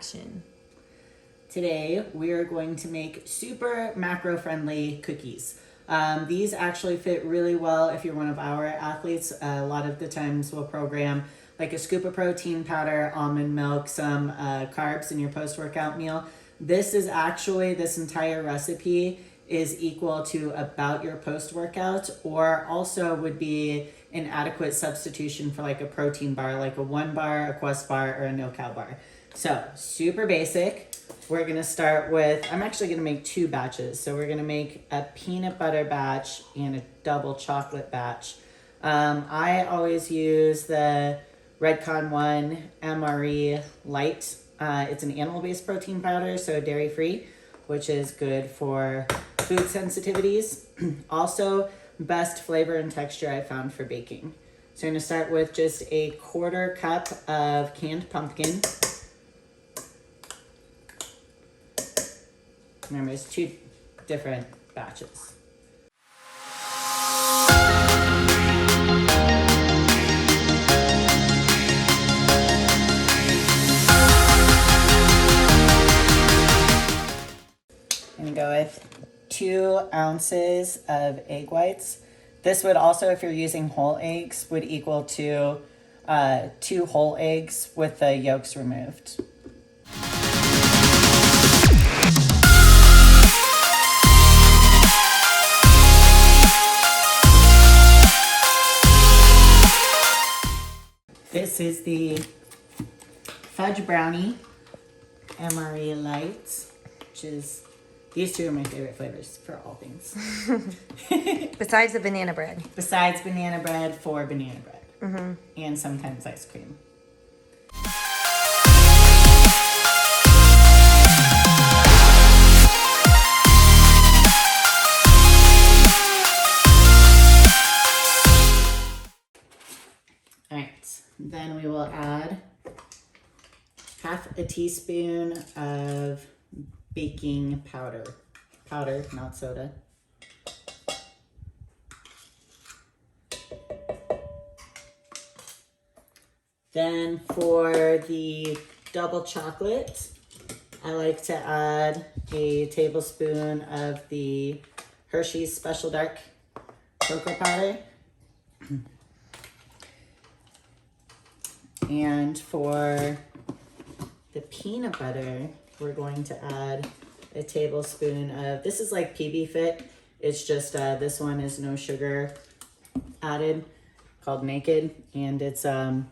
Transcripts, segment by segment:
action. Today, we are going to make super macro-friendly cookies. These actually fit really well if you're one of our athletes. A lot of the times we'll program like a scoop of protein powder, almond milk, some carbs in your post-workout meal. This entire recipe is equal to about your post-workout, or also would be an adequate substitution for like a protein bar, like a 1 bar, a Quest bar, or a no-cal bar. So super basic. We're gonna start with, I'm actually gonna make 2 batches. So we're gonna make a peanut butter batch and a double chocolate batch. I always use the Redcon 1 MRE Light. It's an animal-based protein powder, so dairy-free, which is good for food sensitivities. Also, best flavor and texture I found for baking. So I'm gonna start with just a 1/4 cup of canned pumpkin. Remember, it's 2 different batches. I'm gonna go with 2 ounces of egg whites. This would also, if you're using whole eggs, would equal to 2 whole eggs with the yolks removed. This is the fudge brownie MRE Light, which is, these 2 are my favorite flavors for all things. Besides the banana bread. Besides banana bread, for banana bread. And sometimes ice cream. Alright, then we will add 1/2 teaspoon of baking powder. Powder, not soda. Then for the double chocolate, I like to add a tablespoon of the Hershey's Special Dark cocoa powder. And for the peanut butter, we're going to add a tablespoon of, this is like PB Fit. It's just, this one is no sugar added, called Naked. And it's a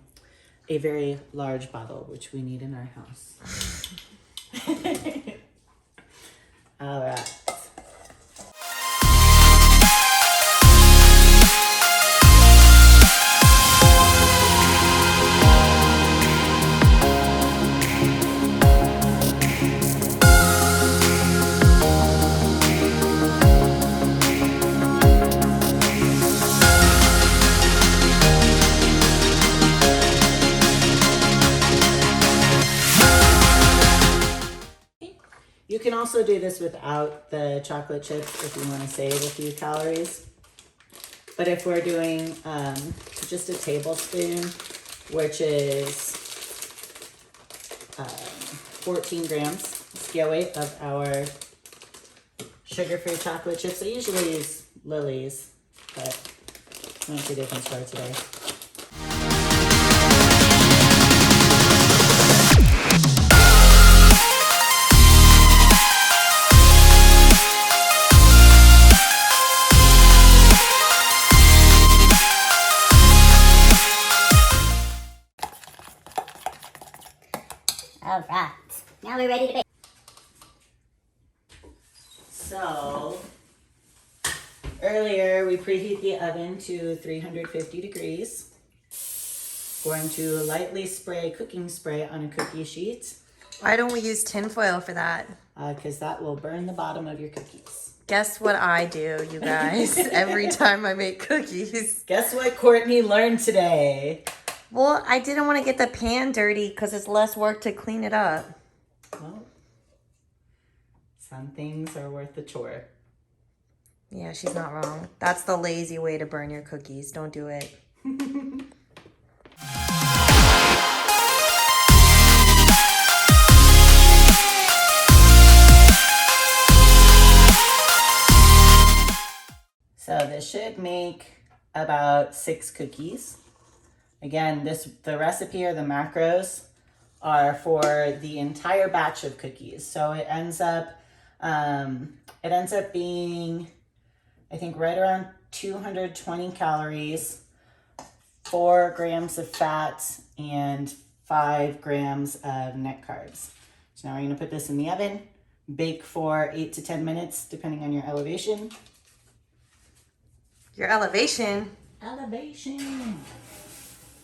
very large bottle, which we need in our house. All right. You can also do this without the chocolate chips if you want to save a few calories. But if we're doing just a tablespoon, which is 14 grams scale weight of our sugar-free chocolate chips. I usually use Lillys, but I went to a different store today. All right, now we're ready to bake. So, earlier we preheat the oven to 350 degrees. Going to lightly spray cooking spray on a cookie sheet. Why don't we use tin foil for that? Because that will burn the bottom of your cookies. Guess what I do, you guys, every time I make cookies. Guess what Courtney learned today? Well, I didn't want to get the pan dirty because it's less work to clean it up. Well, some things are worth the chore. Yeah, she's not wrong. That's the lazy way to burn your cookies. Don't do it. make about 6 cookies. Again, the recipe or the macros are for the entire batch of cookies. So it ends up being, I think, right around 220 calories, 4 grams of fat, and 5 grams of net carbs. So now we're gonna put this in the oven, bake for 8 to 10 minutes, depending on your elevation. Your elevation. Elevation.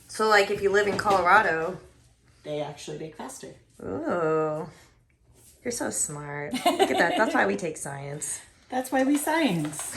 So like if you live in Colorado. They actually bake faster. Ooh. You're so smart. Look at that. That's why we take science. That's why we science.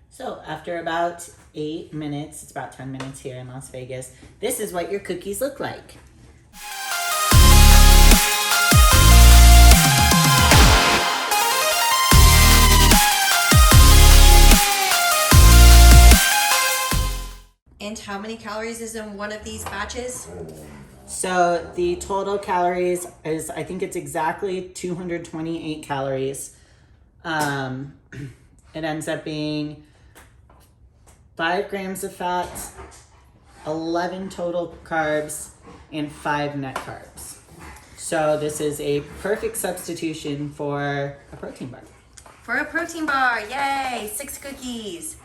So after about 8 minutes, it's about 10 minutes here in Las Vegas, this is what your cookies look like. And how many calories is in one of these batches? So the total calories is, I think it's exactly 228 calories. It ends up being 5 grams of fat, 11 total carbs, and 5 net carbs. So this is a perfect substitution for a protein bar. For a protein bar, yay! 6 cookies.